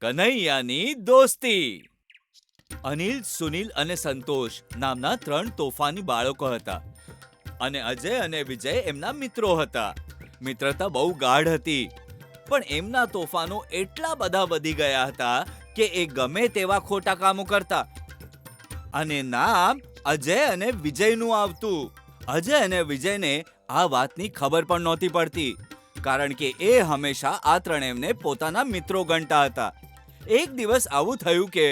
કનૈયાની દોસ્તી. અનિલ, સુનિલ અને સંતોષ નામના 3 તોફાની બાળકો હતા અને અજય અને વિજય એમના મિત્રો હતા. મિત્રતા બહુ ગાઢ હતી, પણ એમના તોફાનો એટલા બધા વધી ગયા હતા કે એ ગમે તેવા ખોટા કામો કરતા અને નામ અજય અને વિજયનું આવતું. અજય અને વિજયને આ વાતની ખબર પણ નહોતી પડતી, કારણ કે એ હંમેશા આ ત્રણેયને પોતાના મિત્રો ગણતા હતા. એક દિવસ આવું થયું કે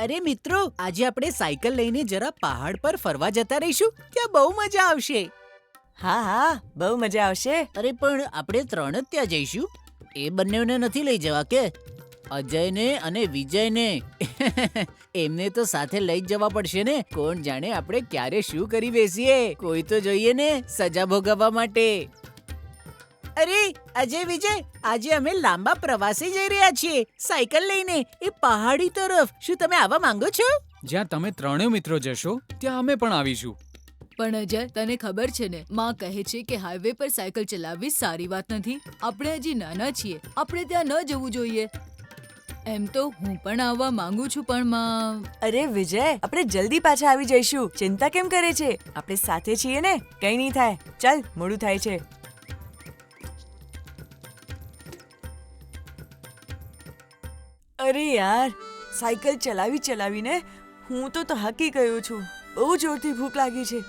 અરે મિત્રો, આજે આપણે સાયકલ લઈને જરા પહાડ પર ફરવા જતા રહીશું. ત્યાં બહુ મજા આવશે. હા, બહુ મજા આવશે. અરે પણ આપણે 3 જ ત્યાં જઈશું. એ બંનેને નથી લઈ જવા કે? અજયને અને વિજયને એમને તો સાથે લઈ જ જવા પડશે ને. કોણ જાણે આપણે ક્યારે શું કરી બેસીએ. કોઈ તો જોઈએ ને સજા ભોગવવા માટે. અરે અજય, વિજય, આજે અમે લાંબા પ્રવાસે જઈ રહ્યા છીએ સાયકલ લઈને, એ પહાડી તરફ. શું તમે આવવા માંગો છો? જ્યાં તમે ત્રણેય મિત્રો જશો ત્યાં અમે પણ આવીશું. પણ અજય, તને ખબર છે ને, માં કહે છે કે હાઈવે પર સાયકલ ચલાવવી સારી વાત નથી. આપણે હજી નાના છીએ, આપણે ત્યાં ન જવું જોઈએ. એમ તો હું પણ આવવા માંગુ છું, પણ માં... અરે વિજય, આપણે જલ્દી પાછા આવી જઈશું. ચિંતા કેમ કરે છે? આપણે સાથે છીએ ને, કઈ નહીં થાય. ચાલ, મોડું થાય છે. અરે યાર, સાયકલ ચલાવીને હું તો થાકી ગયો છું. બહુ જોરથી ભૂખ લાગી છે.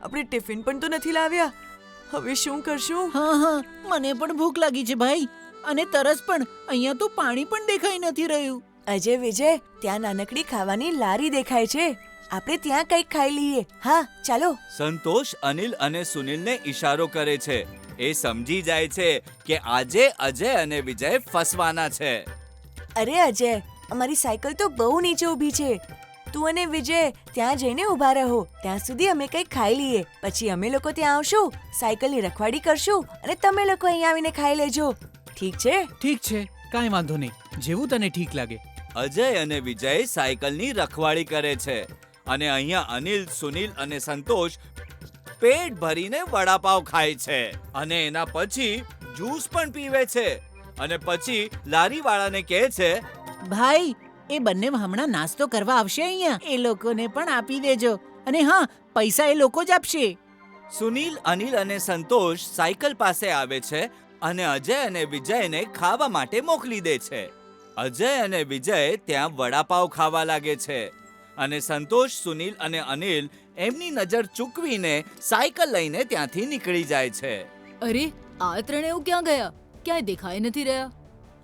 આપણે ટિફિન પણ તો નથી લાવ્યા. હવે શું કરશું? હા, મને પણ ભૂખ લાગી છે ભાઈ, અને તરસ પણ. અહીંયા તો પાણી પણ દેખાઈ નથી રહ્યું. અજય, વિજય, ત્યાં નાનકડી ખાવાની લારી દેખાય છે. આપણે ત્યાં કંઈક ખાઈ લઈએ. હા, ચાલો. સંતોષ અનિલ અને સુનિલને ઈશારો કરે છે. એ સમજી જાય છે કે આજે અજય અને વિજય ફસવાના છે. અરે અજય, અમારી સાયકલ તો બહુ નીચે ઊભી છે. તું અને વિજય ત્યાં જઈને ઊભા રહો. ત્યાં સુધી અમે કંઈક ખાઈ લઈએ. પછી અમે લોકો ત્યાં આવશું, સાયકલની રખવાડી કરશું અને તમે લોકો અહીં આવીને ખાઈ લેજો. ઠીક છે? ઠીક છે, કાંઈ વાંધો નહીં. જેવું તને ઠીક લાગે. અજય અને વિજય સાયકલની રખવાડી કરે છે અને અહીંયા અનિલ, સુનિલ અને સંતોષ પેટ ભરીને વડાપાવ ખાય છે અને એના પછી જ્યુસ પણ પીવે છે અને પછી લારીવાળાને કહે છે, ભાઈ, એ બંને હમણાં નાસ્તો કરવા આવશે અહીંયા. એ લોકોને પણ આપી દેજો. અને હા, પૈસા એ લોકો જ આપશે. સુનિલ, અનિલ અને સંતોષ સાયકલ પાસે આવે છે અને અજય અને વિજયને ખાવા માટે મોકલી દે છે. અજય અને વિજય ત્યાં વડાપાવ ખાવા લાગે છે અને સંતોષ, સુનિલ અને અનિલ એમની નજર ચૂકવીને સાયકલ લઈને ત્યાંથી નીકળી જાય છે. અરે, આ ત્રણેય ક્યાં ગયા? ક્યાંય દેખાઈ નથી રહ્યા.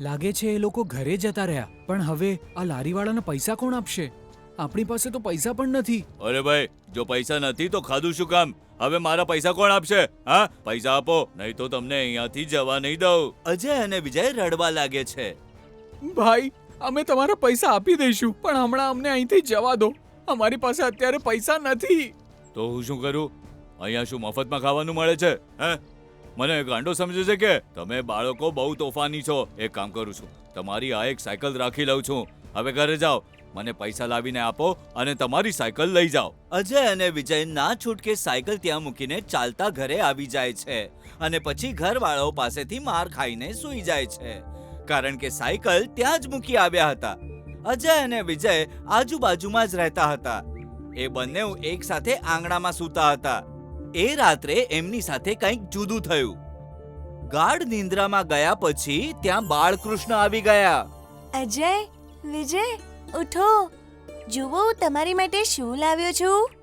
લાગે છે એ લોકો ઘરે જતા રહ્યા. પણ હવે આ લારીવાળાને પૈસા કોણ આપશે? આપણી પાસે તો પૈસા પણ નથી. અરે ભાઈ, જો પૈસા નથી તો ખાધું શું કામ? હવે મારા પૈસા કોણ આપશે? હા, પૈસા આપો, નહીં તો તમને અહીંયાથી જવા નહીં દઉં. અજય અને વિજય રડવા લાગે છે. ભાઈ, અમે તમારા પૈસા આપી દઈશું, પણ હમણાં અમને અહીંથી જવા દો. અમારી પાસે અત્યારે પૈસા નથી. તો હું શું કરું? અહીંયા શું મફતમાં ખાવાનું મળે છે? હે, મને ગાંડો સમજે છે કે? તમે બાળકો બહુ તોફાની છો. એક કામ કરું છું, તમારી આ એક સાયકલ રાખી લઉં છું. હવે ઘરે જાઓ, મને પૈસા લાવીને આપો અને તમારી સાયકલ લઈ જાઓ. અજય અને વિજય ના છૂટકે સાયકલ ત્યાં મૂકીને ચાલતા ઘરે આવી જાય છે અને પછી ઘરવાળાઓ પાસેથી માર ખાઈને સૂઈ જાય છે, કારણ કે સાયકલ ત્યાં જ મૂકી આવ્યા હતા. અજય અને વિજય આજુબાજુમાં જ રહેતા હતા. એ બંને એક સાથે આંગણામાં સૂતા હતા. એ રાત્રે એમની સાથે કંઈક જુદું થયું. ગાઢ નિંદ્રામાં ગયા પછી ત્યાં બાળકૃષ્ણ આવી ગયા. અજય, વિજય, ઉઠો. જુઓ, તમારી માટે શું લાવ્યો છું.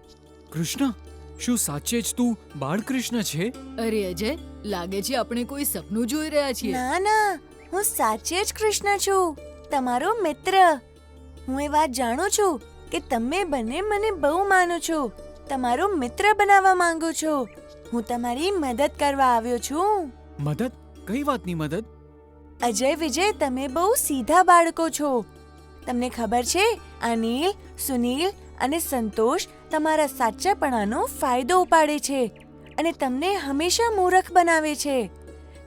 કૃષ્ણ, શું સાચે જ તું બાળકૃષ્ણ છે? અરે અજય, લાગે છે આપણે કોઈ સપનું જોઈ રહ્યા છીએ. ના, હું સાચે જ કૃષ્ણ છું, તમારો મિત્ર. હું એ વાત જાણું છું કે તમે બંને મને બહુ માનો છો, તમારો મિત્ર બનાવવા માંગુ છું. હું તમારી મદદ કરવા આવ્યો છું. મદદ? કઈ વાતની મદદ? અજય, વિજય, તમે બહુ સીધા બાળકો છો. તમને ખબર છે, અનિલ, સુનિલ અને સંતોષ તમારા સાચાપણાનો ફાયદો ઉપાડે છે અને તમને હંમેશા મૂર્ખ બનાવે છે.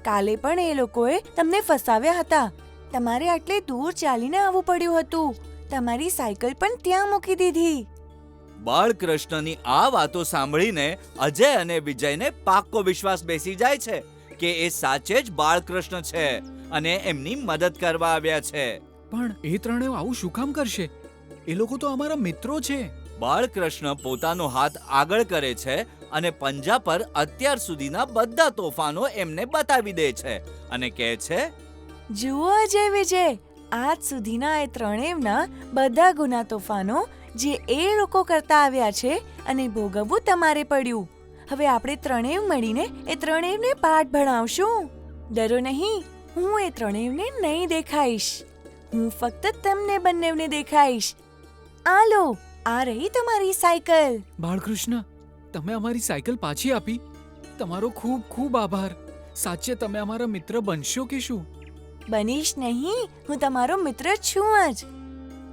કાલે પણ એ લોકોએ તમને ફસાવ્યા હતા. તમારે આટલે દૂર ચાલીને આવવું પડ્યું હતું. તમારી સાયકલ પણ ત્યાં મૂકી દીધી. બાળકૃષ્ણની આ વાતો સાંભળીને અજય અને વિજયને પાક્કો વિશ્વાસ બેસી જાય છે કે એ સાચે જ બાળકૃષ્ણ છે અને એમની મદદ કરવા આવ્યા છે. પણ એ ત્રણેય આવું શું કામ કરશે? એ લોકો તો અમારા મિત્રો છે. બાળકૃષ્ણ પોતાનો હાથ આગળ કરે છે અને પંજા પર અત્યાર સુધીના બધા તોફાનો એમને બતાવી દે છે અને કહે છે, જુઓ અજય વિજય, આજ સુધીના એ ત્રણેયના બધા ગુના તોફાનો જે એ લોકો કરતા આવ્યા છે અને ભોગવવું તમારે પડ્યું. હવે આપણે ત્રણેય મળીને એ ત્રણેયને પાઠ ભણાવશું. ડરો નહીં, હું એ ત્રણેયને નહીં દેખાઈશ. હું ફક્ત તમને બંનેવને દેખાઈશ. આ લો, આ રહી તમારી સાયકલ. બાળકૃષ્ણ, તમે અમારી સાયકલ પાછી આપી. તમારો ખૂબ ખૂબ આભાર. સાચે તમે અમારા મિત્ર બનશો કે શું? બનીશ નહીં, હું તમારો મિત્ર છું જ.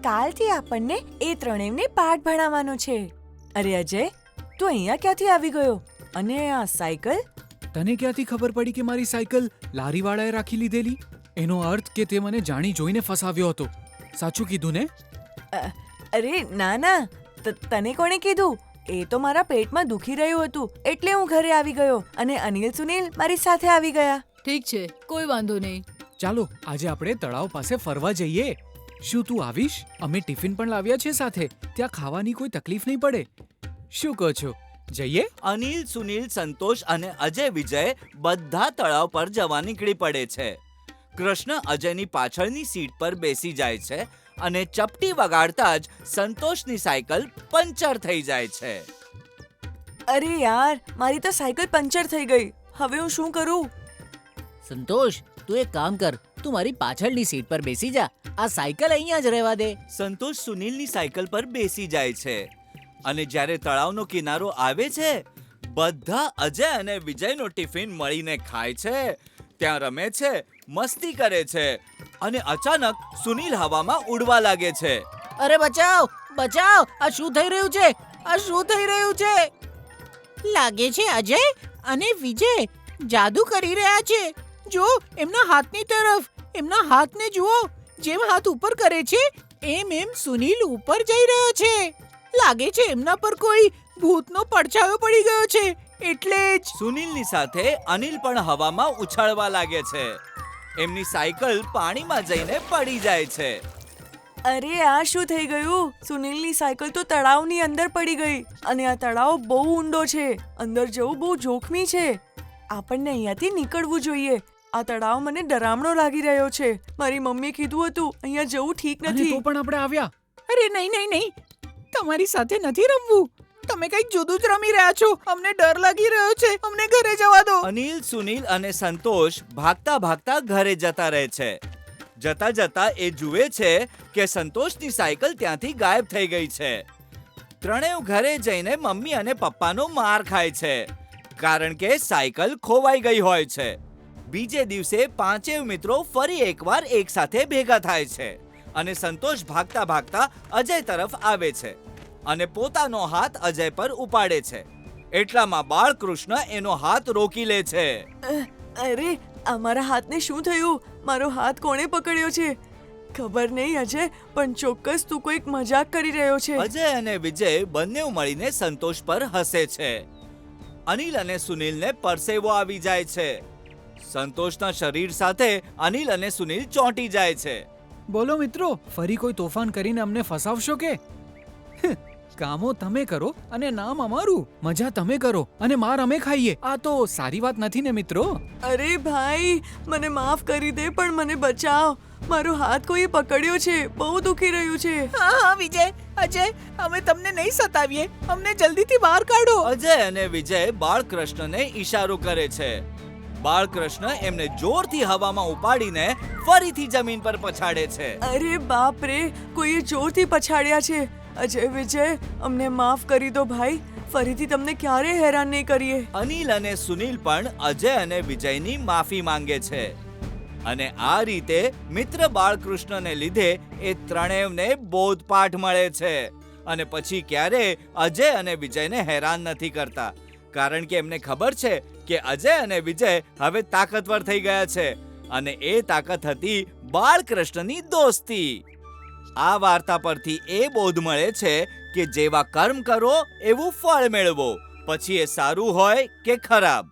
કાલથી આપણને એ ત્રણેયને પાઠ ભણાવવાનો છે. અરે અજય, તું અહીંયા ક્યાંથી આવી ગયો? અને આ સાયકલ? તને ક્યાંથી ખબર પડી કે મારી સાયકલ લારીવાળાએ રાખી લીધેલી? એનો અર્થ કે તે મને જાણી જોઈને ફસાવ્યો હતો. સાચું કીધું ને? અરે ના ના, તને કોણે કીધું? એ તો મારા પેટમાં દુખી રહ્યું હતું એટલે હું ઘરે આવી ગયો અને અનિલ સુનિલ મારી સાથે આવી ગયા. ઠીક છે, કોઈ વાંધો નહીં. ચાલો આજે આપણે તળાવ પાસે ફરવા જઈએ. શું તું આવીશ? અમે ટિફિન પણ લાવ્યા છે સાથે. ત્યાં ખાવાની કોઈ તકલીફ નહીં પડે. શું કહો છો, જઈએ? અનિલ, સુનિલ, સંતોષ અને અજય વિજય બધા તળાવ પર જવા નીકળી પડે છે. કૃષ્ણ અજયની પાછળની સીટ પર બેસી જાય છે અને ચપટી વગાડતા જ સંતોષની સાયકલ પંચર થઈ જાય છે. અરે યાર, મારી તો સાયકલ પંચર થઈ ગઈ. હવે હું શું કરું? સંતોષ, તું એક કામ કર, તું મારી પાછળની સીટ પર બેસી જા. આ સાયકલ અહીંયા જ રહેવા દે. સંતોષ સુનિલની સાયકલ પર બેસી જાય છે અને જ્યારે તળાવનો કિનારો આવે છે, બધા અજય અને વિજયનો ટિફિન મળીને ખાય છે, ત્યાં રમે છે, મસ્તી કરે છે અને અચાનક સુનિલ હવામાં ઉડવા લાગે છે. અરે બચાવ, બચાવ! આ શું થઈ રહ્યું છે? આ શું થઈ રહ્યું છે? લાગે છે અજય અને વિજય જાદુ કરી રહ્યા છે. જો એમના હાથની તરફ, એમના હાથને જુઓ. જેમ હાથ ઉપર કરે છે એમ એમ સુનિલ ઉપર જઈ રહ્યો છે. લાગે છે એમના પર કોઈ ભૂતનો પડછાયો પડી ગયો છે. એટલે જ સુનિલની સાથે અનિલ પણ હવામાં ઉછળવા લાગે છે. એમની સાયકલ પાણીમાં જઈને પડી જાય છે. અરે આ શું થઈ ગયું? સુનિલની સાયકલ તો તળાવની અંદર પડી ગઈ અને આ તળાવ બહુ ઊંડો છે. અંદર જવું બહુ જોખમી છે. આપણને અહીંયાથી નીકળવું જોઈએ. આ તળાવ મને ડરામણો લાગી રહ્યો છે. મારી મમ્મીએ કીધું હતું અહીંયા જવું ઠીક અને નથી. તો પણ આપણે આવ્યા. અરે નહીં નહીં નહીં, તમારી સાથે નથી રમવું. તમે કંઈક જુદું જ રમી રહ્યા છો. અમને ડર લાગી રહ્યો છે. અમને ઘરે જવા દો. અનિલ, સુનિલ અને સંતોષ ભાગતા ભાગતા ઘરે જતા રહે છે. જતા જતા એ જુએ છે કે સંતોષની સાયકલ ત્યાંથી ગાયબ થઈ ગઈ છે. ત્રણેય ઘરે જઈને મમ્મી અને પપ્પાનો માર ખાય છે કારણ કે સાયકલ ખોવાઈ ગઈ હોય છે. બીજે દિવસે પાંચેય મિત્રો ફરી એકવાર એક સાથે ભેગા થાય છે અને સંતોષ ભાગતા ભાગતા અજય તરફ આવે છે અને પોતાનો હાથ અજય પર ઉપાડે છે. એટલામાં બાળકૃષ્ણ એનો હાથ રોકી લે છે. અરે આ મારા હાથને શું થયું? મારો હાથ કોણે પકડ્યો છે? ખબર નહીં અજય, પણ ચોક્કસ તું કોઈક મજાક કરી રહ્યો છે. અજય અને વિજય બંને મળીને સંતોષ પર હસે છે. અનિલ અને સુનિલને પરસેવો આવી જાય છે. સંતોષના શરીર સાથે અનિલ અને સુનિલ ચોંટી જાય છે. બોલો મિત્રો, ફરી કોઈ તોફાન કરીને અમને ફસાવશો કે? કામો તમે કરો અને નામ અમારું. મજા તમે કરો અને માર અમે ખાઈએ. આ તો સારી વાત નથી ને મિત્રો? અરે ભાઈ, મને માફ કરી દે પણ મને બચાવ. મારો હાથ કોઈએ પકડ્યો છે. બહુ દુખી રહ્યું છે. હા હા વિજય, અજય, અમે તમને નહીં સતાવીએ. અમને જલ્દીથી બહાર કાઢો. અજય અને વિજય બાળકૃષ્ણને ઈશારો કરે છે. બાળકૃષ્ણ એમને જોરથી હવામાં ઉપાડીને ફરીથી જમીન પર પછાડે છે. અરે બાપ રે, કોઈએ જોરથી પછાડ્યા છે. અજય વિજય, અમને માફ કરી દો ભાઈ. ફરીથી તમને ક્યારે હેરાન નહીં કરીએ. અનિલ અને સુનિલ પણ અજય અને વિજયની માફી માંગે છે અને આ રીતે મિત્ર બાળકૃષ્ણને લીધે એ ત્રણેયને બોધપાઠ મળે છે અને પછી ક્યારે અજય અને વિજયને હેરાન નથી કરતા કારણ કે એમને ખબર છે કે અજય અને વિજય હવે તાકાતવર થઈ ગયા છે અને એ તાકાત હતી બાળકૃષ્ણની દોસ્તી. આ વાર્તા પરથી એ બોધ મળે છે કે જેવા કર્મ કરો એવું ફળ મેળવો, પછી એ સારું હોય કે ખરાબ.